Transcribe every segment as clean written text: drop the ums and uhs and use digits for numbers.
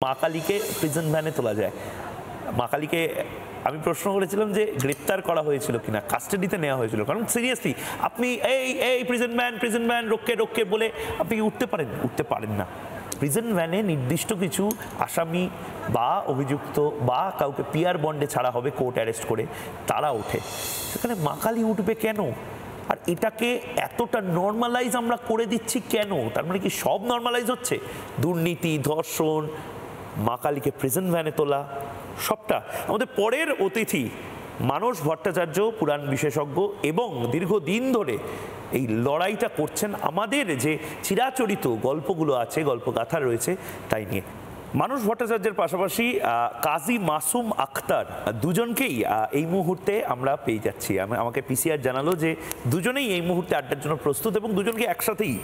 মা কালীকে প্রিজন ভ্যানে তোলা যায়। মা কালীকে আমি প্রশ্ন করেছিলাম যে গ্রেপ্তার করা হয়েছিল কিনা, কাস্টাডিতে নেওয়া হয়েছিল, কারণ সিরিয়াসলি আপনি এই প্রিজন ভ্যান রোকে বলে আপনি উঠতে পারেন না। প্রিজন ভ্যানে নির্দিষ্ট কিছু আসামি বা অভিযুক্ত বা কাউকে পিআর বন্ডে ছাড়া হবে কোর্ট অ্যারেস্ট করে, তারা ওঠে। সেখানে মা কালী উঠবে কেন? আর এটাকে এতটা নর্মালাইজ আমরা করে দিচ্ছি কেন? তার মানে কি সব নর্মালাইজ হচ্ছে? দুর্নীতি, ধর্ষণ, মা কালীকে প্রিজন ভ্যানে তোলা, সবটা। আমাদের পরের অতিথি মানস ভট্টাচার্য, পুরাণ বিশেষজ্ঞ এবং দীর্ঘদিন ধরে এই লড়াইটা করছেন আমাদের যে চিরাচরিত গল্পগুলো আছে, গল্পগাথা রয়েছে তাই নিয়ে। মানস ভট্টাচার্যের পাশাপাশি কাজী মাসুম আক্তার, দুজনকেই এই মুহূর্তে আমরা পেয়ে যাচ্ছি। আমাকে পিসিআর জানালো যে দুজনেই এই মুহূর্তে আড্ডার জন্য প্রস্তুত এবং দুজনকে একসাথেই,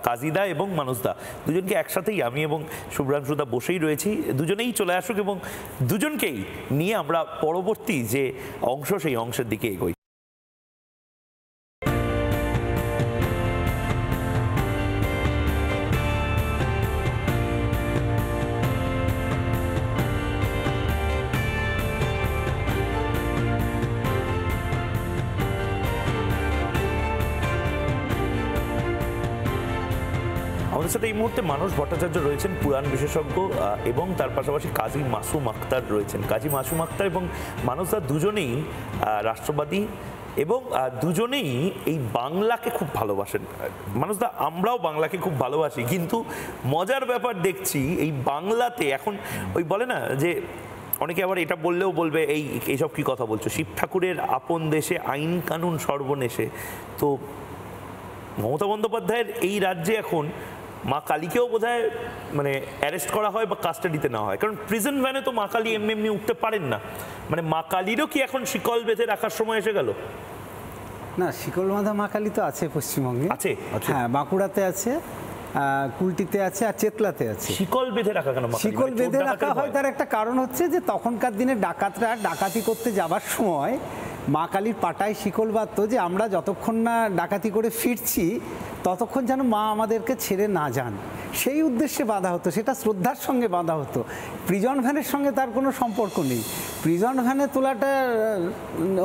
কাজীদা এবং মানুষদা দুজনকে একসাথেই আমি এবং শুভ্রাংশুদা বসেই রয়েছি। দুজনেই চলে আসুক এবং দুজনকেই নিয়ে আমরা পরবর্তী যে অংশ সেই অংশের দিকে এগোই। আমাদের সাথে এই মুহূর্তে মানস ভট্টাচার্য রয়েছেন, পুরাণ বিশেষজ্ঞ, এবং তার পাশাপাশি কাজী মাসুম আক্তার রয়েছেন। কাজী মাসুম আক্তার এবং মানসদা দুজনেই রাষ্ট্রবাদী এবং দুজনেই এই বাংলাকে খুব ভালোবাসেন। মানুষদা, আমরাও বাংলাকে খুব ভালোবাসি, কিন্তু মজার ব্যাপার দেখছি এই বাংলাতে এখন ওই বলে না যে অনেকে আবার এটা বললেও বলবে এইসব কি কথা বলছো, শিব ঠাকুরের আপন দেশে আইন কানুন সর্বনেশে। তো মমতা বন্দ্যোপাধ্যায়ের এই রাজ্যে এখন মা কালীকেও বোধহয় মানে অ্যারেস্ট করা হয় বা কাস্টাডিতে নেওয়া হয়, কারণ প্রিজন ভ্যানে তো মা কালী এমনি উঠতে পারেন না। মানে মা কালীরও কি এখন শিকল বেঁধে রাখার সময় এসে গেল? না, শিকল বাঁধা মা কালী তো আছে পশ্চিমবঙ্গে, আছে, হ্যাঁ, বাঁকুড়াতে আছে, কুলটিতে আছে, আর চেতলাতে আছে। শিকল বেঁধে রাখা কেন? শিকল বেঁধে রাখা হয় তার একটা কারণ হচ্ছে যে তখনকার দিনে ডাকাতরা ডাকাতি করতে যাবার সময় মা কালীর পাটায় শিকল বাঁধতো, যে আমরা যতক্ষণ না ডাকাতি করে ফিরছি ততক্ষণ যেন মা আমাদেরকে ছেড়ে না যান, সেই উদ্দেশ্যে বাঁধা হতো। সেটা শ্রদ্ধার সঙ্গে বাঁধা হতো, প্রিজন ভ্যানের সঙ্গে তার কোনো সম্পর্ক নেই। প্রিজন ভ্যানে তোলাটা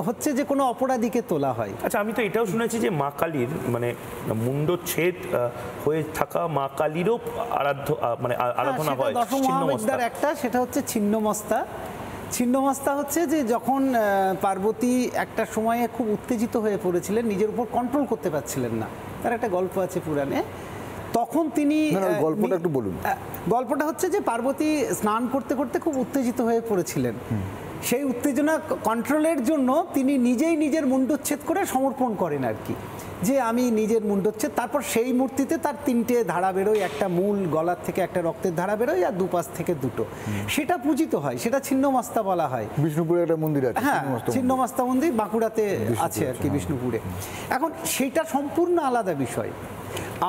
হচ্ছে যে কোনো অপরাধীকে তোলা হয়। আচ্ছা, আমি তো এটাও শুনেছি যে মা কালীর মানে মুন্ডচ্ছেদ হয়ে থাকা মা কালীরও মানে আরাধনা হয়। দশম মহাবিদ্যার একটা, সেটা হচ্ছে ছিন্নমস্তা। ছিন্নমস্তা হচ্ছে যে যখন পার্বতী একটা সময়ে খুব উত্তেজিত হয়ে পড়েছিলেন, নিজের উপর কন্ট্রোল করতে পারছিলেন না, তার একটা গল্প আছে পুরাণে। তখন তিনি, গল্পটা একটু বলুন। গল্পটা হচ্ছে যে পার্বতী স্নান করতে করতে খুব উত্তেজিত হয়ে পড়েছিলেন, সেই উত্তেজনা কন্ট্রোলের জন্য তিনি নিজেই নিজের মুন্ডচ্ছেদ করে সমর্পণ করেন আর কি, যে আমি নিজের মুন্ডচ্ছেদ। তারপর সেই মূর্তিতে তার তিনটে ধারা বেরোয়, একটা মূল গলার থেকে একটা রক্তের ধারা বেরোয়, আর দুপাশ থেকে দুটো, সেটা পূজিত হয়, সেটা ছিন্নমস্তা বলা হয়। বিষ্ণুপুরে একটা মন্দির আছে, হ্যাঁ, ছিন্নমস্তা মন্দির বাঁকুড়াতে আছে আর কি, বিষ্ণুপুরে। এখন সেটা সম্পূর্ণ আলাদা বিষয়।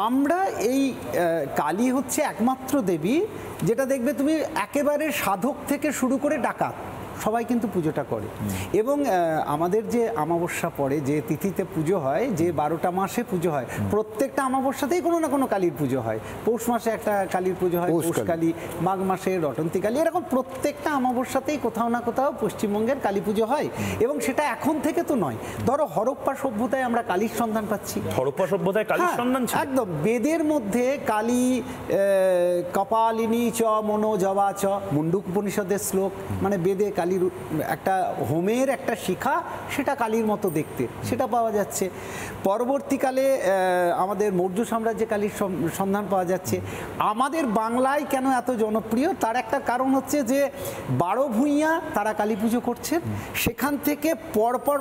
আমরা এই কালী হচ্ছে একমাত্র দেবী যেটা দেখবে তুমি একেবারে সাধক থেকে শুরু করে ডাকাত সবাই কিন্তু পুজোটা করে। এবং আমাদের যে অমাবস্যা পড়ে, যে তিথিতে পুজো হয়, যে 12টা মাসে পুজো হয়, প্রত্যেকটা অমাবস্যাতেই কোনো না কোনো কালীর পুজো হয়। পৌষ মাসে একটা কালীর পুজো হয়, পৌষ কালী, মাঘ মাসে রটন্তী কালী, এরকম প্রত্যেকটা অমাবস্যাতেই কোথাও না কোথাও পশ্চিমবঙ্গের কালী পুজো হয়। এবং সেটা এখন থেকে তো নয়, ধরো হরপ্পা সভ্যতায় আমরা কালীর সন্ধান পাচ্ছি। হরপ্পা সভ্যতায় কালীর সন্ধান ছিল একদম। বেদের মধ্যে কালী, কপালিনী চ মনো জবা চ, মুন্ডুক উপনিষদের শ্লোক, মানে বেদে কালীর একটা হোমের একটা শিখা, সেটা কালীর মতো দেখতে, সেটা পাওয়া যাচ্ছে। পরবর্তীকালে আমাদের মৌর্য সাম্রাজ্যে কালীর সন্ধান পাওয়া যাচ্ছে। আমাদের বাংলায় কেন এত জনপ্রিয়, তার একটা কারণ হচ্ছে যে 12 ভূঁইয়া তারা কালী পুজো করছেন, সেখান থেকে পরপর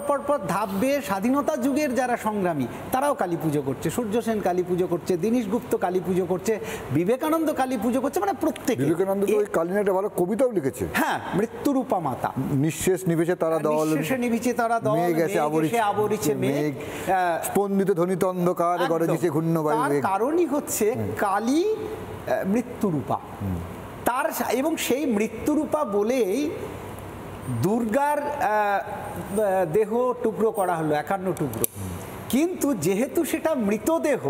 ধাপ বেয়ে স্বাধীনতা যুগের যারা সংগ্রামী তারাও কালী পুজো করছে। সূর্য সেন কালী পুজো করছে, দীনেশ গুপ্ত কালী পুজো করছে, বিবেকানন্দ কালী পুজো করছে, মানে প্রত্যেকে। বিবেকানন্দ তো ওই কালী নিয়ে একটা ভালো কবিতাও লিখেছে। হ্যাঁ, মৃত্যুরূপা মাতা, নিঃশেষ নিভেছে তারা দল, নিভেছে তারা দল, মেঘ এসে আবরিছে মেঘ, স্পন্দিত ধ্বনিত অন্ধকার গরজিছে ঘূর্ণ বায়ু। তার কারণই হচ্ছে কালী মৃত্যুরূপা, তার, এবং সেই মৃত্যুরূপা বলেই দুর্গার দেহ টুকরো করা হলো, 51 টুকরো। কিন্তু যেহেতু সেটা মৃতদেহ,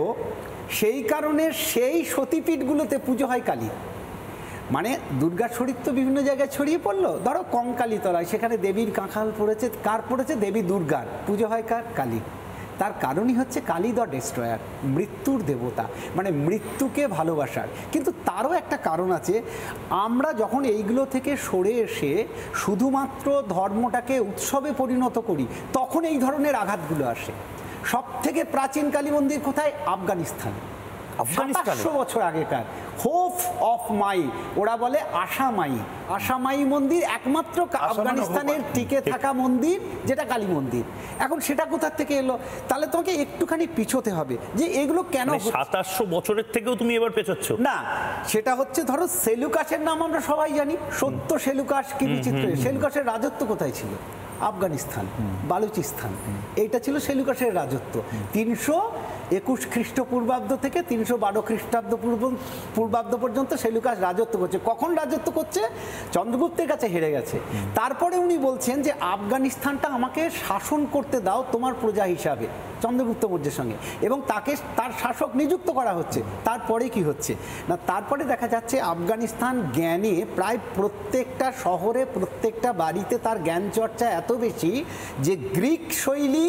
সেই কারণে সেই সতীপীঠগুলোতে পুজো হয় কালী। মানে দুর্গার শরীর তো বিভিন্ন জায়গায় ছড়িয়ে পড়লো, ধরো কঙ্কালীতলায়, সেখানে দেবীর কাঁখাল পড়েছে, কার পড়েছে? দেবী দুর্গার। পুজো হয় কার? কালী। তার কারণই হচ্ছে কালী দ্য ডেস্ট্রয়ার, মৃত্যুর দেবতা, মানে মৃত্যুকে ভালোবাসার। কিন্তু তারও একটা কারণ আছে, আমরা যখন এইগুলো থেকে সরে এসে শুধুমাত্র ধর্মটাকে উৎসবে পরিণত করি, তখন এই ধরনের আঘাতগুলো আসে। সব থেকে প্রাচীন কালী মন্দির কোথায়? আফগানিস্তান। 700 বছর আগেকার হোপ অফ মাই, ওরা বলে আশামাই। আশামাই মন্দির একমাত্র আফগানিস্তানের টিকে থাকা মন্দির, যেটা কালী মন্দির। এখন সেটা কোথা থেকে এলো? তাহলে তোমাকে একটুখানি পিছোতে হবে যে এগুলো কেন। 700 বছরের থেকেও তুমি এবার পেছোচ্ছ না, সেটা হচ্ছে ধরো সেলুকাসের নাম আমরা সবাই জানি, সত্য সেলুকাস, কি বিচিত্র। সেলুকাসের রাজত্ব কোথায় ছিল? আফগানিস্তান, বালুচিস্তান, এইটা ছিল সেলুকাসের রাজত্ব। 321 খ্রিস্টপূর্বাব্দ থেকে 312 খ্রিস্টাব্দ পূর্বাব্দ পর্যন্ত সেলুকাস রাজত্ব করছে। কখন রাজত্ব করছে? চন্দ্রগুপ্তের কাছে হেরে গেছে। তারপরে উনি বলছেন যে আফগানিস্তানটা আমাকে শাসন করতে দাও তোমার প্রজা হিসাবে, চন্দ্রগুপ্ত মৌর্যের সঙ্গে, এবং তাকে তার শাসক নিযুক্ত করা হচ্ছে। তারপরে কি হচ্ছে না, তারপরে দেখা যাচ্ছে আফগানিস্তান জ্ঞানে প্রায় প্রত্যেকটা শহরে, প্রত্যেকটা বাড়িতে তার জ্ঞান চর্চা এত বেশি যে গ্রিক শৈলী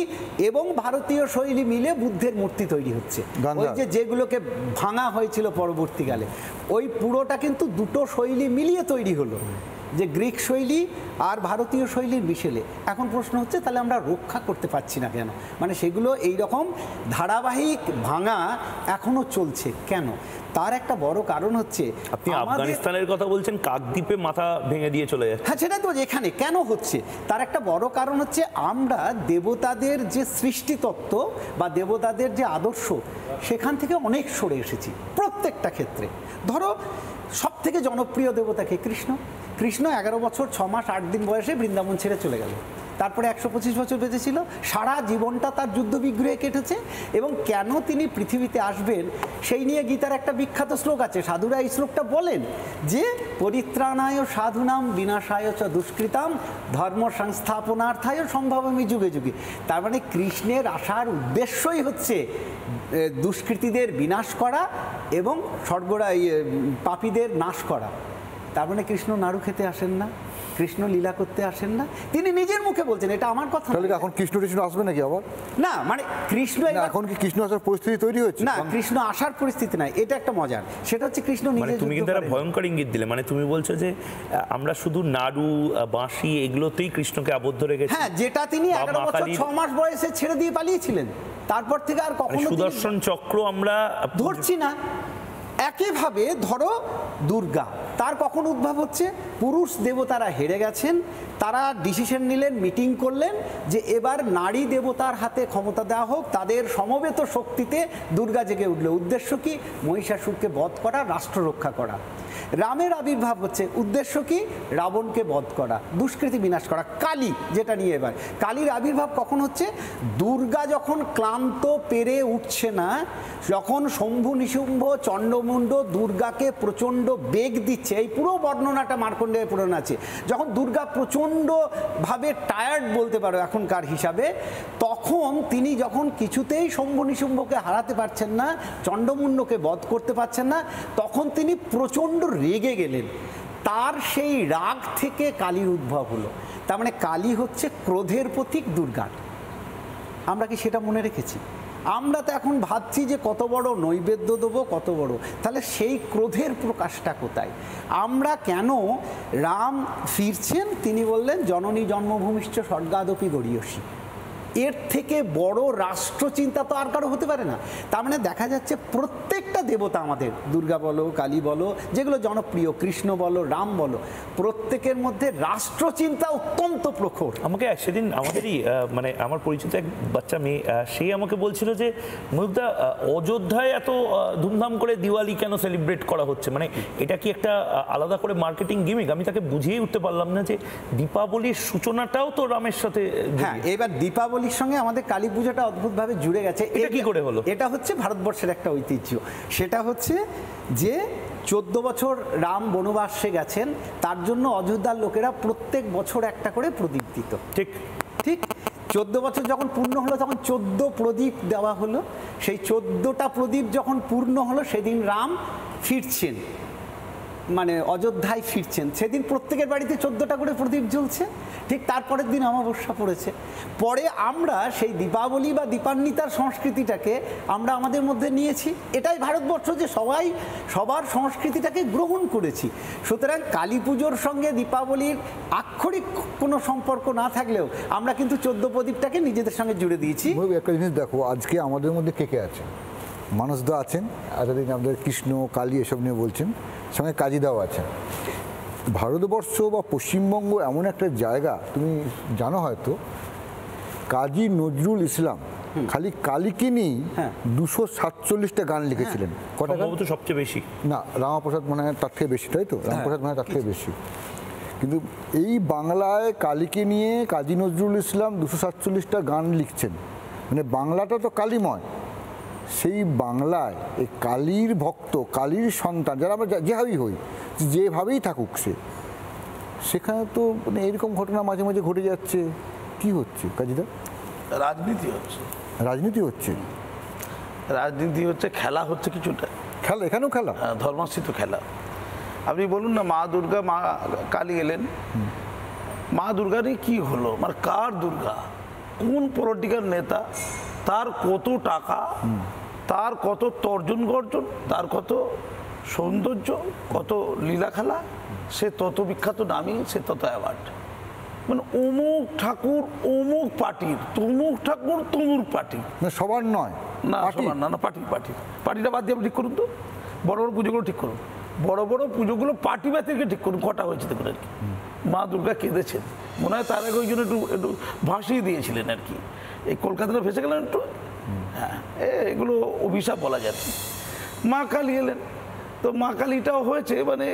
এবং ভারতীয় শৈলী মিলে বুদ্ধের মূর্তি তৈরি হচ্ছে। ওই যে যেগুলোকে ভাঙা হয়েছিল পরবর্তীকালে, ওই পুরোটা কিন্তু দুটো শৈলী মিলিয়ে তৈরি হলো, যে গ্রিক শৈলী আর ভারতীয় শৈলীর মিশেলে। এখন প্রশ্ন হচ্ছে তাহলে আমরা রক্ষা করতে পারছি না কেন? মানে সেগুলো এই রকম ধারাবাহিক ভাঙা এখনো চলছে কেন? তার একটা বড় কারণ হচ্ছে, আপনি আফগানিস্তানের কথা বলছেন, কাকদ্বীপে মাথা ভেঙে দিয়ে চলে যাচ্ছে। হ্যাঁ, সেটা তো এখানে কেন হচ্ছে তার একটা বড় কারণ হচ্ছে, আমরা দেবতাদের যে সৃষ্টিতত্ত্ব বা দেবতাদের যে আদর্শ, সেখান থেকে অনেক সরে এসেছি প্রত্যেকটা ক্ষেত্রে। ধরো সব থেকে জনপ্রিয় দেবতাকে কৃষ্ণ। কৃষ্ণ 11 বছর 6 মাস 8 দিন বয়সে বৃন্দাবন ছেড়ে চলে গেল। তারপরে 125 বছর বেঁচেছিল, সারা জীবনটা তার যুদ্ধ বিগ্রহে কেটেছে। এবং কেন তিনি পৃথিবীতে আসবেন সেই নিয়ে গীতার একটা বিখ্যাত শ্লোক আছে। সাধুরা এই শ্লোকটা বলেন যে পরিত্রাণায় সাধুনাম বিনাশায় চ দুষ্কৃতাম ধর্ম সংস্থাপনার্থায় সম্ভাবামি যুগে যুগে। তার মানে কৃষ্ণের আসার উদ্দেশ্যই হচ্ছে দুষ্কৃতীদের বিনাশ করা এবং পাপীদের নাশ করা। তার মানে কৃষ্ণ নাড়ু খেতে আসেন না, কৃষ্ণ লীলা করতে আসেন না, তিনি নিজের মুখে বলছেন, এটা আমার কথা। তাহলে এখন কৃষ্ণ আসবে নাকি আবার? না, মানে কৃষ্ণ এখন কি কৃষ্ণ আসার পরিস্থিতি তৈরি হচ্ছে? না, কৃষ্ণ আসার পরিস্থিতি নাই, এটা একটা মজার। সেটা হচ্ছে কৃষ্ণ নিজে। তুমি কিন্তু একটা ভয়ঙ্কর ইঙ্গিত দিলে, মানে তুমি বলছো যে আমরা শুধু নাড়ু বাঁশি এগুলোতেই কৃষ্ণকে আবদ্ধ রেখেছি। হ্যাঁ, যেটা তিনি 11 বছর 6 মাস বয়সে ছেড়ে দিয়ে পালিয়েছিলেন, তারপর থেকে আর কখনো সুদর্শন চক্র আমরা ধরছি না। একইভাবে ধরো দুর্গা, তার কখন উদ্ভব হচ্ছে? পুরুষ দেবতারা হেরে গেছেন, তারা ডিসিশন নিলেন, মিটিং করলেন যে এবার নারী দেবতার হাতে ক্ষমতা দেওয়া হোক, তাদের সমবেত শক্তিতে দুর্গা জেগে উঠল। উদ্দেশ্য কি? মহিষাসুরকে বধ করা, রাষ্ট্র রক্ষা করা। রামের আবির্ভাব হচ্ছে, উদ্দেশ্য কি? রাবণকে বধ করা, দুষ্কৃতি বিনাশ করা। কালী, যেটা নিয়ে এবার কালীর আবির্ভাব কখন হচ্ছে? দুর্গা যখন ক্লান্ত পেরে উঠছে না, যখন শম্ভু নিশুম্ভ চণ্ডমুণ্ড দুর্গাকে প্রচণ্ড বেগ দিচ্ছে, এই পুরো বর্ণনাটা মার্কণ্ডেয় পুরাণ আছে। যখন দুর্গা প্রচণ্ডভাবে টায়ার্ড বলতে পারো এখনকার হিসাবে, তখন তিনি যখন কিছুতেই শম্ভু নিশুম্ভকে হারাতে পারছেন না, চণ্ডমুণ্ডকে বধ করতে পারছেন না, তখন তিনি প্রচণ্ড রেগে গেলেন। তার সেই রাগ থেকে কালীর উদ্ভব হলো। তার মানে কালী হচ্ছে ক্রোধের প্রতীক দুর্গার। আমরা কি সেটা মনে রেখেছি? আমরা তো এখন ভাবছি যে কত বড় নৈবেদ্য দেবো, কত বড়, তাহলে সেই ক্রোধের প্রকাশটা কোথায়? আমরা কেন রাম ফিরছেন, তিনি বললেন জননী জন্মভূমিশ্চ স্বর্গাদপি গরীয়সী। এর থেকে বড় রাষ্ট্রচিন্তা তো আর কারো হতে পারে না। তার মানে দেখা যাচ্ছে প্রত্যেকটা দেবতা আমাদের, দুর্গা বলো, কালী বলো, যেগুলো জনপ্রিয়, কৃষ্ণ বলো, রাম বলো, প্রত্যেকের মধ্যে রাষ্ট্রচিন্তা অত্যন্ত প্রখর। আমাকে সেদিন আমাদেরই মানে আমার পরিচিত এক বাচ্চা মেয়ে, সেই আমাকে বলছিল যে ময়ূকদা, অযোধ্যায় এত ধুমধাম করে দিওয়ালি কেন সেলিব্রেট করা হচ্ছে, মানে এটা কি একটা আলাদা করে মার্কেটিং গিমিক? আমি তাকে বুঝিয়ে উঠতে পারলাম না যে দীপাবলির সূচনাটাও তো রামের সাথে। হ্যাঁ, এবার দীপাবলির সঙ্গে আমাদের কালী পুজোটা অদ্ভুতভাবে জুড়ে গেছে। এটা কি করে হলো? এটা হচ্ছে ভারতবর্ষের একটা ঐতিহ্য। সেটা হচ্ছে যে 14 বছর রাম বনবাসে গেছেন, তার জন্য অযোধ্যার লোকেরা প্রত্যেক বছর একটা করে প্রদীপ দিত। ঠিক ঠিক 14 বছর যখন পূর্ণ হলো, তখন 14 প্রদীপ দেওয়া হলো। সেই 14টা প্রদীপ যখন পূর্ণ হলো, সেদিন রাম ফিরছেন। মানে অযোধ্যায় ফিরছেন, সেদিন প্রত্যেকের বাড়িতে 14টা করে প্রদীপ জ্বলছে, ঠিক তারপরের দিন অমাবস্যা পড়েছে। পরে আমরা সেই দীপাবলি বা দীপান্বিতার সংস্কৃতিটাকে আমরা আমাদের মধ্যে নিয়েছি। এটাই ভারতবর্ষ, যে সবাই সবার সংস্কৃতিটাকে গ্রহণ করেছি। সুতরাং কালী পুজোর সঙ্গে দীপাবলির আক্ষরিক কোনো সম্পর্ক না থাকলেও আমরা কিন্তু 14 প্রদীপটাকে নিজেদের সঙ্গে জুড়ে দিয়েছি। একটা জিনিস দেখো, আজকে আমাদের মধ্যে কে কে আছে? মানসদা আছেন, এতদিন আমাদের কৃষ্ণ কালী এসব নিয়ে বলছেন, সঙ্গে কাজীদাও আছেন। ভারতবর্ষ বা পশ্চিমবঙ্গ এমন একটা জায়গা, তুমি জানো হয়তো, কাজী নজরুল ইসলাম খালি কালীকে নিয়েই 247টা গান লিখেছিলেন। কটা গান? সবচেয়ে বেশি না, রামাপ্রসাদ মনে হয় তার থেকে বেশি, তাই তো? রামপ্রসাদ মনে হয় তার থেকে বেশি। কিন্তু এই বাংলায় কালীকে নিয়ে কাজী নজরুল ইসলাম 247টা গান লিখছেন। মানে বাংলাটা তো কালীময়, সেই বাংলায় এই কালীর ভক্ত, কালীর সন্তান যারা আমরা যেভাবেই হই, যেভাবেই থাকুক সে, সেখানে তো মানে এরকম ঘটনা মাঝে মাঝে ঘটে যাচ্ছে। কি হচ্ছে কাজীদা? রাজনীতি হচ্ছে, রাজনীতি হচ্ছে, রাজনীতি হচ্ছে, খেলা হচ্ছে কিছুটা, খেলা এখানেও খেলা, ধর্মাশ্রিত খেলা। আপনি বলুন না, মা দুর্গা, মা কালী এলেন, মা দুর্গারই কি হলো? মানে কার দুর্গা? কোন পলিটিক্যাল নেতা, তার কত টাকা, তার কত তর্জন গর্জন, তার কত সৌন্দর্য, কত লীলা খেলা, সে তত বিখ্যাত নামী, সে তত অ্যাওয়ার্ড। মানে অমুক ঠাকুর অমুক পার্টির, তমুক ঠাকুর তমুক পার্টি, সবার নয়, না সবার না, না পার্টিটা বাদ দিয়ে আপনি ঠিক করুন তো। বড় বড় পুজোগুলো ঠিক করুন, বড় বড় পুজোগুলো পার্টি ব্যতিকে ঠিক করুন। কটা হয়েছে দেখুন আর কি। মা দুর্গা কেঁদেছেন, মনে হয় তার আগে ওই জন্য একটু একটু ভাসিয়ে দিয়েছিলেন আর কি। এই কলকাতাটা ভেসে গেলেন একটু, হ্যাঁ, এগুলো অভিশাপ বলা যায়। মা কালী এলেন, তো মা কালীটাও হয়েছে, মানে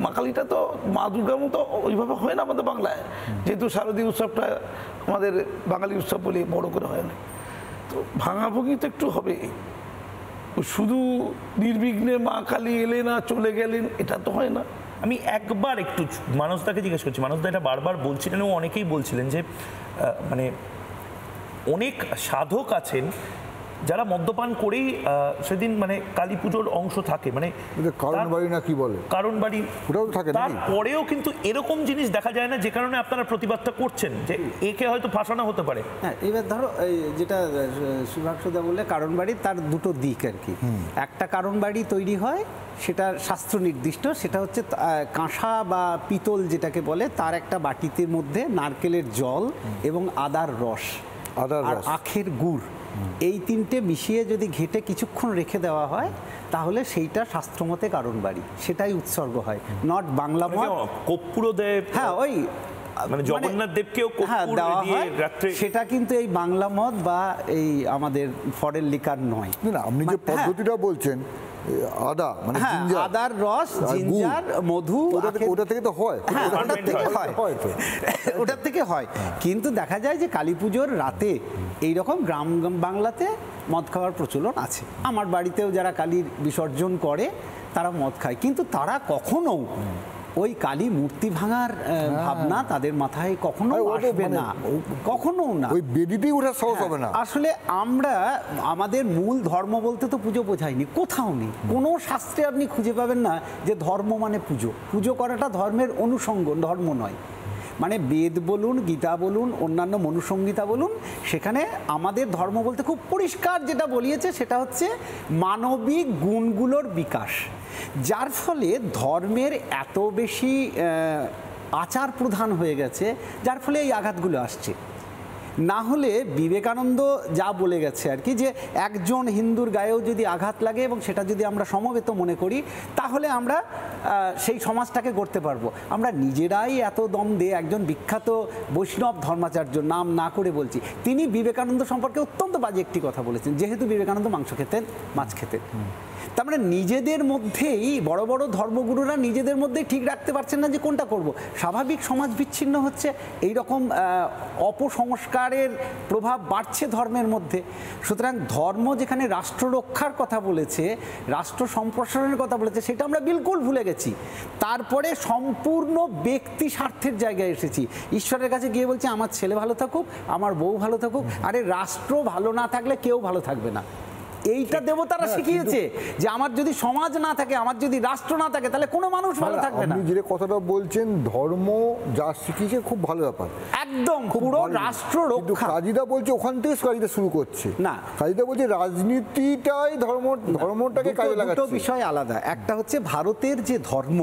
মা কালীটা তো মা দুর্গার মতো ওইভাবে হয় না আমাদের বাংলায়, যেহেতু শারদীয় উৎসবটা আমাদের বাঙালি উৎসব বলে বড় করে হয় না, তো ভাঙাভাঙি তো একটু হবে। শুধু নির্বিঘ্নে মা কালী এলেন আর চলে গেলেন, এটা তো হয় না। আমি একবার একটু মানসদাকে জিজ্ঞেস করছি, মানসদা এটা বারবার বলছিলেন ও অনেকেই বলছিলেন যে মানে অনেক সাধক আছেন যারা মদ্যপান করেই সেদিন মানে কালী পুজোর অংশ থাকে, মানে কারণ বাড়ি না কি বলে, কারণ বাড়ি ওটাও থাকে, তারপরেও কিন্তু এরকম জিনিস দেখা যায় না, যে কারণে আপনারা প্রতিবাদটা করছেন যে একে হয়তো ফাঁসানো হতে পারে। হ্যাঁ, এবার ধরো যেটা সুভাষদা বললে, কারণ বাড়ি তার দুটো দিক আর কি। একটা কারণ বাড়ি তৈরি হয়, সেটা শাস্ত্র নির্দিষ্ট, সেটা হচ্ছে কাঁসা বা পিতল যেটাকে বলে, তার একটা বাটিতে মধ্যে নারকেলের জল এবং আদার রস আর আখের গুড়, এই তিনটে মিশিয়ে যদি ঘেটে কিছুক্ষণ রেখে দেওয়া হয়, তাহলে সেইটা শাস্ত্রমতে কারণ বাড়ি, সেটাই উৎসর্গ হয়। নট বাংলা মত কর্পূরদেব, হ্যাঁ ওই মানে জগন্নাথ দেবকেও দেওয়া হয়, সেটা কিন্তু এই বাংলা মত বা এই আমাদের ফরেন লিকার নয়। না, আপনি যে পদ্ধতিটা বলছেন, আদা মানে আদার রস, জিঞ্জার, মধু, ওটা থেকে তো হয়, ওটার থেকে হয়। কিন্তু দেখা যায় যে কালী পুজোর রাতে এইরকম গ্রাম বাংলাতে মদ খাওয়ার প্রচলন আছে। আমার বাড়িতেও যারা কালীর বিসর্জন করে তারা মদ খায়, কিন্তু তারা কখনো ওই কালী মূর্তি ভাঙার ভাবনা তাদের মাথায় কখনো আসবে না, কখনো না, ওই বেদিতেই ওঠা সহজ হবে না। আসলে আমরা আমাদের মূল ধর্ম বলতে তো পুজো বোঝাইনি, কোথাও নেই, কোনো শাস্ত্রে আপনি খুঁজে পাবেন না যে ধর্ম মানে পুজো। পুজো করাটা ধর্মের অনুষঙ্গ, ধর্ম নয়। মানে বেদ বলুন, গীতা বলুন, অন্যান্য মনুসংহিতা বলুন, সেখানে আমাদের ধর্ম বলতে খুব পরিষ্কার যেটা বলিয়েছে, সেটা হচ্ছে মানবিক গুণগুলোর বিকাশ। যার ফলে ধর্মের এত বেশি আচার প্রধান হয়ে গেছে, যার ফলে এই আঘাতগুলো আসছে। না হলে বিবেকানন্দ যা বলে গেছে আর কি, যে একজন হিন্দুর গায়েও যদি আঘাত লাগে এবং সেটা যদি আমরা সমবেত মনে করি, তাহলে আমরা সেই সমাজটাকে গড়তে পারবো। আমরা নিজেরাই এত দম দিয়ে, একজন বিখ্যাত বৈষ্ণব ধর্মাচার্য, নাম না করে বলছি, তিনি বিবেকানন্দ সম্পর্কে অত্যন্ত বাজে একটি কথা বলেছেন, যেহেতু বিবেকানন্দ মাংস খেতেন, মাছ খেতেন। তার মানে নিজেদের মধ্যেই বড় বড় ধর্মগুরুরা নিজেদের মধ্যেই ঠিক রাখতে পারছেন না যে কোনটা করব। স্বাভাবিক সমাজ বিচ্ছিন্ন হচ্ছে, এই রকম অপসংস্কারের প্রভাব বাড়ছে ধর্মের মধ্যে। সুতরাং ধর্ম যেখানে রাষ্ট্র রক্ষার কথা বলেছে, রাষ্ট্র সম্প্রসারণের কথা বলেছে, সেটা আমরা বিলকুল ভুলে গেছি। তারপরে সম্পূর্ণ ব্যক্তি স্বার্থের জায়গায় এসেছি। ঈশ্বরের কাছে গিয়ে বলছে আমার ছেলে ভালো থাকুক, আমার বউ ভালো থাকুক। আরে রাষ্ট্র ভালো না থাকলে কেউ ভালো থাকবে না। এইটা দেবতারা শিখিয়েছে যে আমার যদি সমাজ না থাকে, আমার যদি রাষ্ট্র না থাকে, তাহলে কোনো মানুষ ভালো থাকবে না। আপনি যে কথাটা বলছেন ধর্ম যা শিখিয়েছে খুব ভালো ব্যাপার, একদম পুরো রাষ্ট্র কিন্তু রক্ষা। কাজীদা বলছে ওখান থেকে কাজীদা শুরু করছে না, কাজীদা বলছে রাজনীতিটাই ধর্মটাকে কাজে লাগাচ্ছে। দুটো বিষয় আলাদা, একটা হচ্ছে ভারতের যে ধর্ম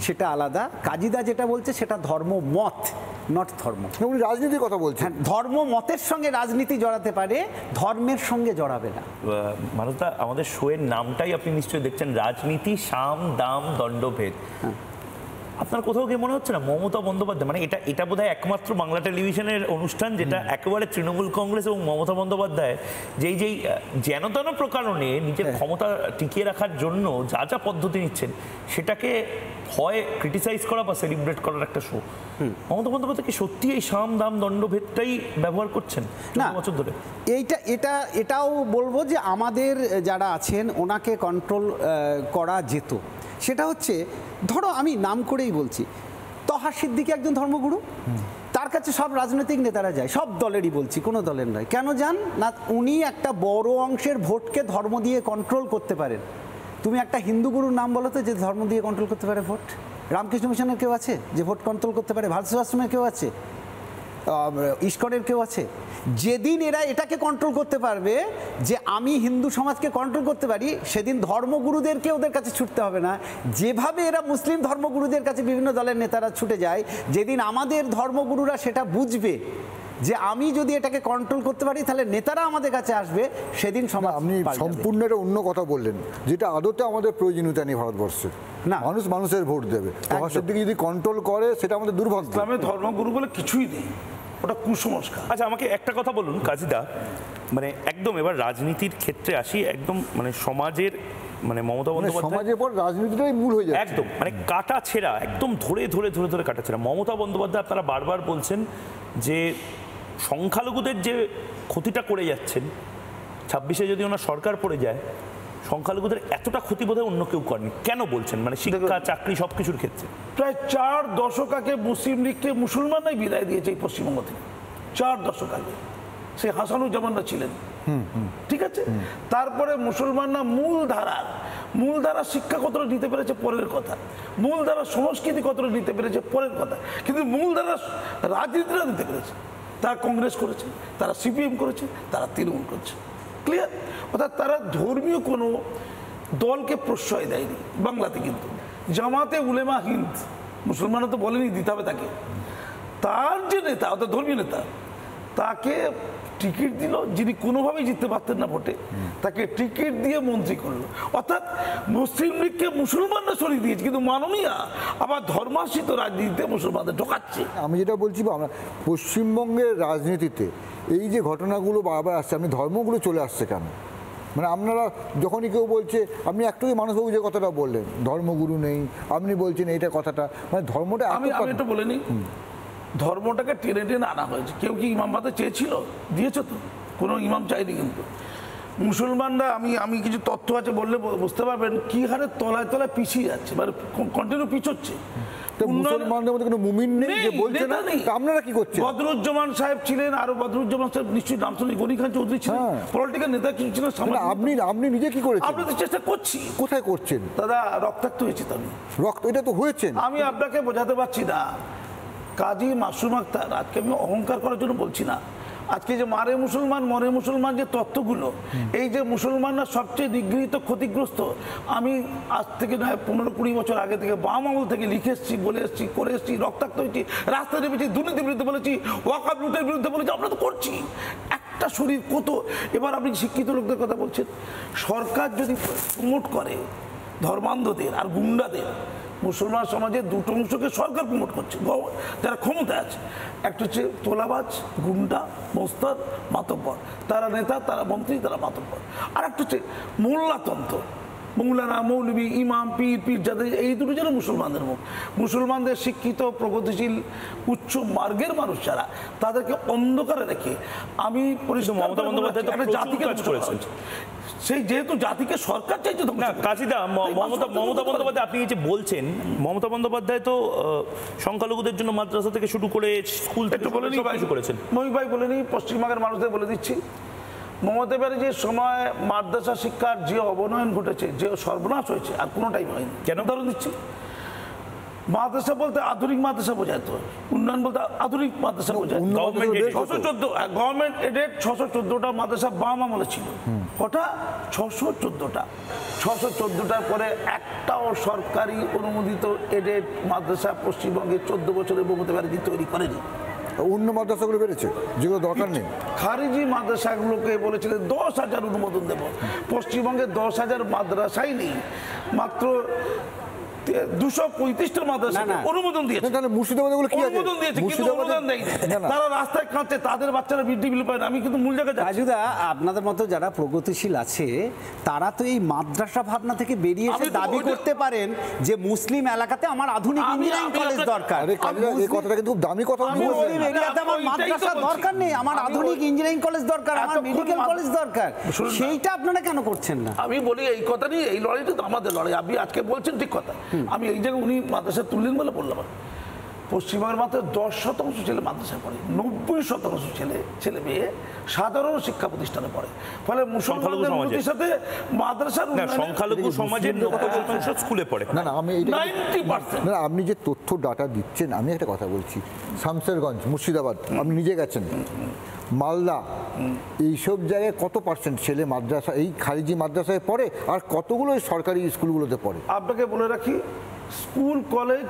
সেটা আলাদা, কাজীদা যেটা বলছে সেটা ধর্ম মত, নট ধর্ম। উনি রাজনীতির কথা বলছেন। হ্যাঁ, ধর্ম মতের সঙ্গে রাজনীতি জড়াতে পারে, ধর্মের সঙ্গে জড়াবে না। মানবদা, আমাদের শোয়ের নামটাই আপনি নিশ্চয়ই দেখছেন, রাজনীতি সাম দাম দণ্ডভেদ। আপনার কোথাও গিয়ে মনে হচ্ছে না মমতা বন্দ্যোপাধ্যায়, মানে এটা বোধহয় একমাত্র বাংলা টেলিভিশনের অনুষ্ঠান যেটা একেবারে তৃণমূল কংগ্রেস এবং মমতা বন্দ্যোপাধ্যায় যেই যেন তেন প্রকারণে নিজের ক্ষমতা টিকিয়ে রাখার জন্য যা যা পদ্ধতি নিচ্ছেন সেটাকে হয় ক্রিটিসাইজ করা বা সেলিব্রেট করার একটা শো। মমতা বন্দ্যোপাধ্যায় কি সত্যি এই সাম দাম দণ্ডভেদটাই ব্যবহার করছেন না বছর ধরে? এটাও বলবো যে আমাদের যারা আছেন ওনাকে কন্ট্রোল করা যেত। সেটা হচ্ছে, ধরো আমি নাম করেই বলছি, তহা সিদ্দিকী একজন ধর্মগুরু, তার কাছে সব রাজনৈতিক নেতারা যায়, সব দলেরই বলছি, কোনো দলের নয়। কেন যান না? উনি একটা বড় অংশের ভোটকে ধর্ম দিয়ে কন্ট্রোল করতে পারেন। তুমি একটা হিন্দু গুরুর নাম বলো তো যে ধর্ম দিয়ে কন্ট্রোল করতে পারে ভোট? রামকৃষ্ণ মিশনের কেউ আছে যে ভোট কন্ট্রোল করতে পারে? ভারত সেবাশ্রমের কেউ আছে? ইস্কনের কেউ আছে? যেদিন এরা এটাকে কন্ট্রোল করতে পারবে যে আমি হিন্দু সমাজকে কন্ট্রোল করতে পারি, সেদিন ধর্মগুরুদেরকে ওদের কাছে ছুটতে হবে না। যেভাবে এরা মুসলিম ধর্মগুরুদের কাছে বিভিন্ন দলের নেতারা ছুটে যায়, যেদিন আমাদের ধর্মগুরুরা সেটা বুঝবে যে আমি যদি এটাকে কন্ট্রোল করতে পারি তাহলে নেতারা আমাদের কাছে আসবে, সেদিন সমাজ আপনি সম্পূর্ণ একটা অন্য কথা বললেন, যেটা আদতে আমাদের প্রয়োজনীয়তা নেই ভারতবর্ষে। না, মানুষের ভোট দেবে, তহার দিকে যদি কন্ট্রোল করে সেটা আমাদের দুর্ভাগ্য। ইসলামের ধর্মগুরু বলে কিছুই নেই, ওটা কুসংস্কার। আচ্ছা, আমাকে একটা কথা বলুন কাজীদা, মানে একদম এবার রাজনীতির ক্ষেত্রে আসি, একদম মানে সমাজের, মানে মমতা বন্দ্যোপাধ্যায় সমাজের পর রাজনীতিটাই মূল হয়ে যায় একদম, মানে কাটা ছেঁড়া, একদম ধরে ধরে ধরে ধরে কাটা ছেঁড়া। মমতা বন্দ্যোপাধ্যায় আপনারা বারবার বলছেন যে সংখ্যালঘুদের যে ক্ষতিটা করে যাচ্ছেন, 26-এ যদি ওনার সরকার পড়ে যায়, সংখ্যালঘুদের এতটা ক্ষতি বোধহয় অন্য কেউ করেনি। কেন বলছেন? মানে শিক্ষা, চাকরি, সবকিছুর ক্ষেত্রে প্রায় 4 দশক আগে মুসলিম লীগকে মুসলমানরাই বিদায় দিয়েছে এই পশ্চিমবঙ্গ থেকে। 4 দশক আগে সেই হাসানুজ্জামানরা ছিলেন, ঠিক আছে? তারপরে মুসলমানরা মূলধারা শিক্ষা কতটা নিতে পেরেছে পরের কথা, মূলধারা সংস্কৃতি কতটা নিতে পেরেছে পরের কথা, কিন্তু মূলধারা রাজনীতিটা নিতে পেরেছে। তারা কংগ্রেস করেছে, তারা সিপিএম করেছে, তারা তৃণমূল করেছে। ক্লিয়ার? অর্থাৎ তারা ধর্মীয় কোনো দলকে প্রশ্রয় দেয়নি বাংলাতে। কিন্তু জামাতে উলেমা হিন্দ, মুসলমানরা তো বলেনি দিতে হবে তাকে, তার যে নেতা অর্থাৎ ধর্মীয় নেতা, তাকে টিকিট দিল, যিনি কোনোভাবেই জিততে পারতেন না ভোটে, তাকে টিকিট দিয়ে মন্ত্রী করলো। অর্থাৎ মুসলিম লীগকে মুসলমানরা সরিয়ে দিয়েছে, কিন্তু মাননীয়া আবার ধর্মাশ্রিত রাজনীতিতে মুসলমানদের ঢোকাচ্ছে। আমি যেটা বলছি, আমরা পশ্চিমবঙ্গের রাজনীতিতে এই যে ঘটনাগুলো বারবার আসছে, আপনি ধর্মগুলো চলে আসছে কেন? মানে আপনারা যখনই কেউ বলছে, আপনি একটু মানসবাবু যে কথাটা বললেন ধর্মগুরু নেই, আপনি বলছেন এইটা কথাটা, মানে ধর্মটা আমি এটা বলে নিই, ধর্মটাকে টেনে টেনে আনা হয়েছে। কেউ কি ইমাম বাদে চেয়েছিল? দিয়েছে তো, কোনো ইমাম চাইনি। কিন্তু মুসলমানরা, আমি কিছু তথ্য আছে বললে বুঝতে পারবেন কি হারে তলায় তলায় পিছিয়ে যাচ্ছে, মানে কন্টিনিউ পিছোচ্ছে। মুসলমানদের মধ্যে কোনো মুমিন নেই যে বলছে না, আপনারা কি করছেন? বদরুজ্জামান সাহেব ছিলেন, আরো বদরুজ্জামান সাহেব নিশ্চয়ই নাম শুনে, গনি খান চৌধুরী ছিলেন, পলিটিক্যাল নেতা কিছু ছিলেন। আপনি নিজে কি করেছেন? আপনি তো চেষ্টা করছি। কোথায় করছেন দাদা? রক্তাক্ত হয়েছে তো আমি, রক্ত এটা তো হয়েছেন। আমি আপনাকে বোঝাতে পারছি না। কাজী মাসুম আক্তার, আজকে আমি অহংকার করার জন্য বলছি না, আজকে যে মারে মুসলমান মরে মুসলমান যে তত্ত্বগুলো, এই যে মুসলমানরা সবচেয়ে নিগৃহীত ক্ষতিগ্রস্ত, আমি আজ থেকে নয় 15-20 বছর আগে থেকে বাম আমল থেকে লিখে এসেছি, বলে এসেছি, করে এসেছি, রক্তাক্ত হয়েছি, রাস্তায় নেমেছি, দুর্নীতির বিরুদ্ধে বলেছি, ওয়াকআপ লুটের বিরুদ্ধে বলেছি। আমরা তো করছি একটা শরীর কত। এবার আপনি শিক্ষিত লোকদের কথা বলছেন, সরকার যদি প্রমোট করে ধর্মান্ধদের আর গুন্ডাদের, মুসলমান সমাজের দুটো অংশকে সরকার প্রমোট করছে, যারা ক্ষমতায় আছে। একটা হচ্ছে তোলাবাজ, গুন্ডা, মোস্তাদ, মাতব্বর, তারা নেতা, তারা মন্ত্রী, তারা মাতব্বর। আর একটা হচ্ছে মোল্লাতন্ত্র, মৌলানা, মৌলবী, ইমাম, পীর যাদের, এই দুটো যেন মুসলমানদের মুখ। মুসলমানদের শিক্ষিত, প্রগতিশীল, উচ্চ মার্গের মানুষ যারা, তাদেরকে অন্ধকারে রেখে আমি মমতা বন্দ্যোপাধ্যায় একটা জাতিকে করেছেন। সেই যেহেতু জাতিকে সরকার চাইছে, কাজীদা, মমতা বন্দ্যোপাধ্যায় আপনি যে বলছেন, মমতা বন্দ্যোপাধ্যায় তো সংখ্যালঘুদের জন্য মাদ্রাসা থেকে শুরু করে স্কুল থেকে বলে কিছু করেছেন। মহিক ভাই বলে নি, পশ্চিমবঙ্গের মানুষদের বলে দিচ্ছি, মমতা ব্যানার্জির সময় মাদ্রাসা শিক্ষার যে অবনয়ন ঘটেছে, যে সর্বনাশ হয়েছে, আর কোনোটাই হয়নি। কেন? উদাহরণ দিচ্ছি, মাদ্রাসা বলতে আধুনিক মাদ্রাসা বোঝাতো, উন্নয়ন বলতে আধুনিক মাদ্রাসা বোঝায়। গভর্নমেন্ট এডেড 614টা মাদ্রাসা বাম আমলে ছিল। কটা? 614টা। 614টার পরে একটাও সরকারি অনুমোদিত এডেড মাদ্রাসা পশ্চিমবঙ্গে 14 বছরের মমতা ব্যানার্জি তৈরি করেনি। অন্য মাদ্রাসাগুলো বেড়েছে, যেগুলো দরকার নেই। খারিজি মাদ্রাসাগুলোকে বলেছিলেন 10,000 অনুমোদন দেব। পশ্চিমবঙ্গে 10,000 মাদ্রাসাই নেই, মাত্র 235টা মাদ্রাসা অনুমোদন দিয়েছে। তাহলে মুর্শিদাবাদগুলো কি আছে? অনুমোদন দিয়েছে কিন্তু অনুমোদন দেয়নি। তারা রাস্তায় কাঁদছে, তাদের বাচ্চারা মিড ডে মিল পায় না। আমি কিন্তু মূল জায়গায় যাচ্ছি। রাজুদা, আপনাদের মতো যারা প্রগতিশীল আছে তারা তো এই মাদ্রাসা ভাবনা থেকে বেরিয়ে এসে দাবি করতে পারেন যে মুসলিম এলাকাতে আমার আধুনিক ইঞ্জিনিয়ারিং কলেজ দরকার। আরে কাজীরা, এই কথাটা কিন্তু খুব দামি কথা। মুসলিম এরিয়াতে আমার মাদ্রাসা দরকার নেই, আমার আধুনিক ইঞ্জিনিয়ারিং কলেজ দরকার, আমার মেডিকেল কলেজ দরকার। সেইটা আপনারা কেন করছেন না? আমি বলি এই কথা নিয়ে, এই লড়াইটা তো আমাদের লড়াই। আপনি আজকে বলছেন ঠিক কথা, আমি এই জায়গায় উনি মাদ্রাসা তুললেন বলে বললাম। পশ্চিমবঙ্গের মাত্র 10% ছেলে মাদ্রাসায় পড়ে, 90% ছেলে মেয়ে সাধারণ শিক্ষা প্রতিষ্ঠানে পড়ে। ফলে মুসলমানদের উন্নতির সাথে মাদ্রাসার সংখ্যালঘু সমাজের 90% স্কুলে পড়ে। না না, আমি 90%। না, আপনি যে তথ্য ডাটা দিচ্ছেন, আমি একটা কথা বলছি। শামসেরগঞ্জ, মুর্শিদাবাদ, আপনি নিজে গেছেন, মালদা, এইসব জায়গায় কত পার্সেন্ট ছেলে মাদ্রাসা, এই খারিজি মাদ্রাসায় পড়ে, আর কতগুলো সরকারি স্কুলগুলোতে পড়ে? আপনাকে বলে রাখি, স্কুল, কলেজ,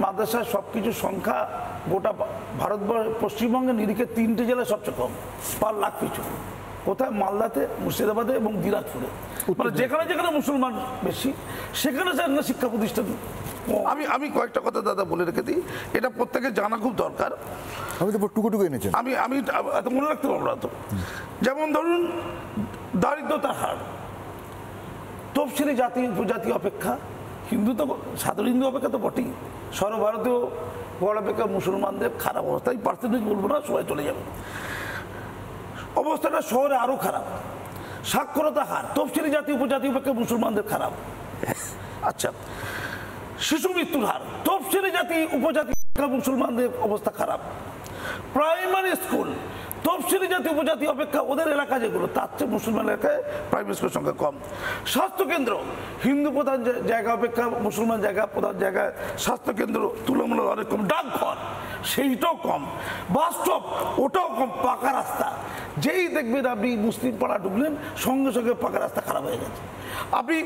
মাদ্রাসা সবকিছু সংখ্যা গোটা ভারতবর্ষ, পশ্চিমবঙ্গের নিরিখে 3টে জেলায় সবচেয়ে কম পার লাখ পিছু। কোথায়? মালদাতে, মুর্শিদাবাদে এবং দিনাজপুরে। মানে যেখানে যেখানে মুসলমান বেশি, সেখানে সেখানে শিক্ষা প্রতিষ্ঠান। আমি কয়েকটা কথা দাদা বলে রেখে দিই, এটা প্রত্যেকের জানা খুব দরকার। আমি তো টুকু এনেছেন, আমি এত মনে রাখতে পারবো না তো। যেমন ধরুন দারিদ্রতার হার, তফসিলি জাতি উপজাতি অপেক্ষা হিন্দু তো, সাধারণ হিন্দু অপেক্ষা তো বটেই, সর্বভারতীয় গড় অপেক্ষা মুসলমানদের খারাপ অবস্থা। এই পার্সেন্টেজ বলবো না, সবাই চলে যাবে। অবস্থাটা শহরে আরো খারাপ। সাক্ষরতা হার তফসিলি জাতি উপজাতি অপেক্ষা মুসলমানদের খারাপ। আচ্ছা, শিশু মৃত্যুর হার তফসিলি জাতি উপজাতি মুসলমানদের অবস্থা খারাপ। প্রাইমারি স্কুল তফসিলি জাতি উপজাতি অপেক্ষা ওদের এলাকা যেগুলো, তার চেয়ে মুসলমান এলাকায় প্রাইমারি স্কুলের সংখ্যা কম। স্বাস্থ্যকেন্দ্র হিন্দু প্রধান জায়গা অপেক্ষা মুসলমান জায়গা প্রধান জায়গায় স্বাস্থ্যকেন্দ্র তুলনামূলক অনেক কম। ডাকঘর সেইটাও কম। বাস স্টপ ওটাও কম। পাকা রাস্তা, যেই দেখবেন আপনি মুসলিম পাড়া ঢুকলেন, সঙ্গে সঙ্গে পাকা রাস্তা খারাপ হয়ে গেছে। আপনি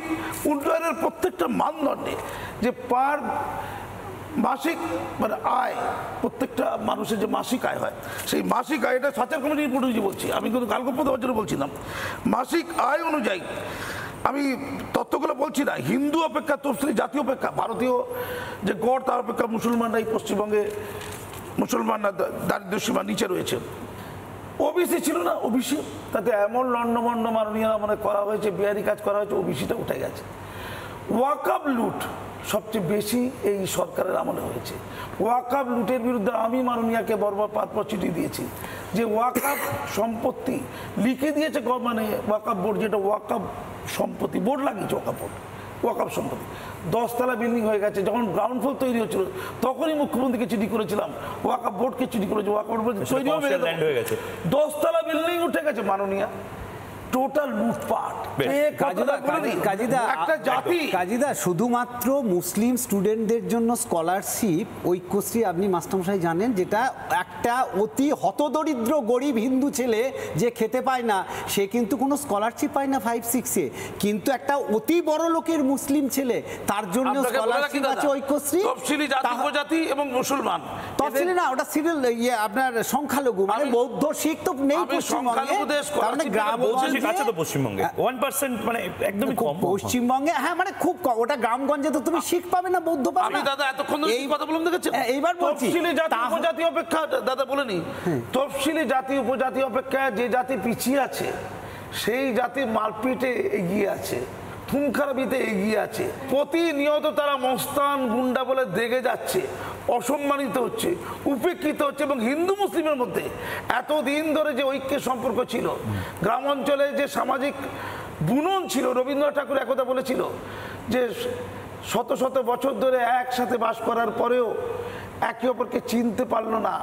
উন্নয়নের প্রত্যেকটা মানদণ্ডে যে পার মাসিক মানে আয়, প্রত্যেকটা মানুষের যে মাসিক আয় হয়, সেই মাসিক আয়, এটা সাচার কমিটির রিপোর্ট অনুযায়ী বলছি, আমি কিন্তু গালগপ্প দেওয়ার জন্য বলছি না। মাসিক আয় অনুযায়ী আমি তথ্যগুলো বলছি না, হিন্দু অপেক্ষা তফসিলি জাতি অপেক্ষা ভারতীয় যে গড়, তার অপেক্ষা মুসলমানরা এই পশ্চিমবঙ্গে মুসলমানরা দারিদ্র সীমার নিচে রয়েছে। ওবিসি ছিল না, ওবিসি তাতে এমন লন্ডমন্ড মাননীয় মানে করা হয়েছে, বিহারি কাজ করা হয়েছে, ওবিসিটা উঠে গেছে। ওয়াকআপ লুট সবচেয়ে বেশি এই সরকারের আমলে হয়েছে। ওয়াকআপ লুটের বিরুদ্ধে আমি মাননীয়াকে বরবার পাতপর চিঠি দিয়েছি যে ওয়াকআপ সম্পত্তি লিখে দিয়েছে মানে ওয়াকআপ বোর্ড, যেটা ওয়াকআপ সম্পত্তি বোর্ড লাগিয়েছে, ওয়াকআপ সম্পত্তি 10 তলা বিল্ডিং হয়ে গেছে। যখন গ্রাউন্ড ফ্লোর তৈরি হচ্ছিল তখনই মুখ্যমন্ত্রীকে চিঠি করেছিলাম, ওয়াকআপ বোর্ডকে চিঠি করেছি, ওয়াকআপ বোর্ড তৈরি হয়ে গেছে, 10 তলা বিল্ডিং উঠে গেছে মাননীয়া। টোটাল লুটপাট। কাজীদা, শুধুমাত্র মুসলিম স্টুডেন্টদের জন্য স্কলারশিপ ঐক্যশ্রী আপনি মাস্টারমশাই জানেন, যেটা একটা অতি হতদরিদ্র গরিব হিন্দু ছেলে যে খেতে পায় না, সে কিন্তু কোনো স্কলারশিপ পায় না 5-6-এ, কিন্তু একটা অতি বড় লোকের মুসলিম ছেলে, তার জন্য স্কলারশিপ আছে ঐক্যশ্রী। তফসিলি জাতি উপজাতি এবং মুসলমান, তফসিলি না, ওটা সিরিয়াল আপনার সংখ্যালঘু, মানে বৌদ্ধ শিখ তো নেই পশ্চিমবঙ্গে, তার মানে গ্রাম আছে তো পশ্চিমবঙ্গে 1% মানে একদমই কম পশ্চিমবঙ্গে। হ্যাঁ, মানে খুব কম। ওটা গ্রামগঞ্জে তো তুমি শিখ পাবে না, বৌদ্ধ পাবে না। আমি দাদা এতক্ষণ এই কথা বললাম, দেখেছেন? এইবার বলছি তফসিলি জাতি উপজাতি অপেক্ষা, দাদা বলেনি, তফসিলি জাতি উপজাতি অপেক্ষা যে জাতি পিছিয়ে আছে সেই জাতি মারপিটে এগিয়ে আছে, খুনখারাপিতে এগিয়ে আছে। প্রতিনিয়ত তারা মস্তান গুন্ডা বলে দেখে যাচ্ছে, অসম্মানিত হচ্ছে, উপেক্ষিত হচ্ছে। এবং হিন্দু মুসলিমের মধ্যে এতদিন ধরে যে ঐক্যের সম্পর্ক ছিল, গ্রাম অঞ্চলে যে সামাজিক বুনন ছিল, রবীন্দ্রনাথ ঠাকুর একথা বলেছিল যে শত শত বছর ধরে একসাথে বাস করার পরেও একে অপরকে চিনতে পারলো না,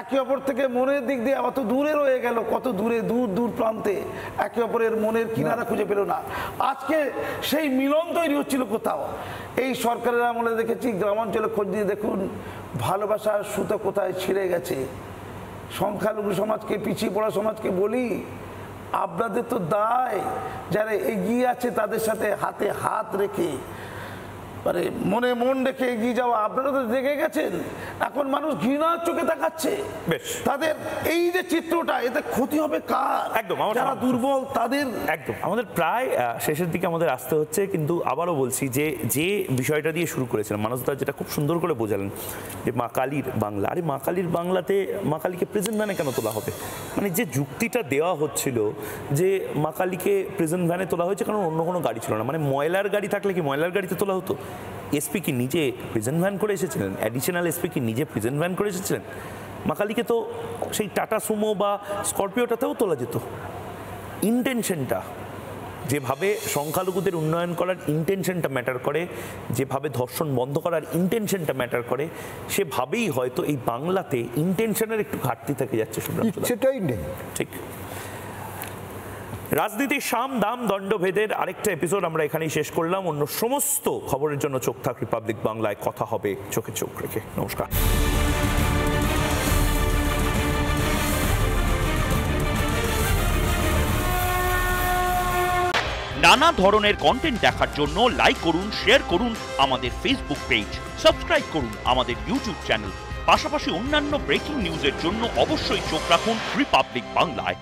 একে অপর থেকে মনের দিক দিয়ে অত দূরে রয়ে গেল, কত দূরে, দূর দূর প্রান্তে একে অপরের মনের কিনারা খুঁজে পেল না। আজকে সেই মিলন তৈরি হচ্ছিল কোথাও। এই সরকারের আমলে দেখেছি, গ্রামাঞ্চলে খোঁজ দিয়ে দেখুন ভালোবাসার সুতো কোথায় ছিঁড়ে গেছে। সংখ্যালঘু সমাজকে, পিছিয়ে পড়া সমাজকে বলি, আপনাদের তো দায় যারা এগিয়ে আছে তাদের সাথে হাতে হাত রেখে, মানে মনে মন রেখে এগিয়ে যাওয়া। আপনারা তো দেখে গেছেন এখন মানুষ ঘৃণার চোখে তাকাচ্ছে বেশ। তাদের এই যে চিত্রটা, এতে ক্ষতি হবে কার? একদম, যারা দুর্বল তাদের। একদম, আমাদের প্রায় শেষের দিকে আমাদের আসতে হচ্ছে, কিন্তু আবারও বলছি যে বিষয়টা দিয়ে শুরু করেছিলাম মানসদা যেটা খুব সুন্দর করে বোঝালেন যে মা কালীর বাংলা, আরে মা কালীর বাংলাতে মা কালীকে প্রেজেন্ট ভ্যানে কেন তোলা হবে? মানে যে যুক্তিটা দেওয়া হচ্ছিল যে মা কালীকে প্রেজেন্ট ভ্যানে তোলা হয়েছে কারণ অন্য কোনো গাড়ি ছিল না, মানে ময়লার গাড়ি থাকলে কি ময়লার গাড়িতে তোলা হতো? এসপি কি নিজে প্রেজেন্ট ভ্যান করে এসেছিলেন? অ্যাডিশনাল এসপি কি নিজে প্রেজেন্ট ভ্যান করে এসেছিলেন? মা কালীকে তো সেই টাটা সুমো বা স্করপিওটাতেও তোলা যেত। ইন্টেনশনটা, যেভাবে সংখ্যালঘুদের উন্নয়ন করার ইন্টেনশনটা ম্যাটার করে, যেভাবে ধর্ষণ বন্ধ করার ইন্টেনশনটা ম্যাটার করে, সেভাবেই হয়তো এই বাংলাতে ইন্টেনশনের একটু ঘাটতি থেকে যাচ্ছে। সেটাই নেই। ঠিক। রাজনীতির সাম দাম দণ্ডভেদের আরেকটা এপিসোড আমরা এখানেই শেষ করলাম। অন্য সমস্ত খবরের জন্য চোখ থাক রিপাবলিক বাংলায়। কথা হবে চোখে চোখ রেখে। নমস্কার। নানা ধরনের কন্টেন্ট দেখার জন্য লাইক করুন, শেয়ার করুন আমাদের ফেসবুক পেজ, সাবস্ক্রাইব করুন আমাদের ইউটিউব চ্যানেল। পাশাপাশি অন্যান্য ব্রেকিং নিউজের জন্য অবশ্যই চোখ রাখুন রিপাবলিক বাংলায়।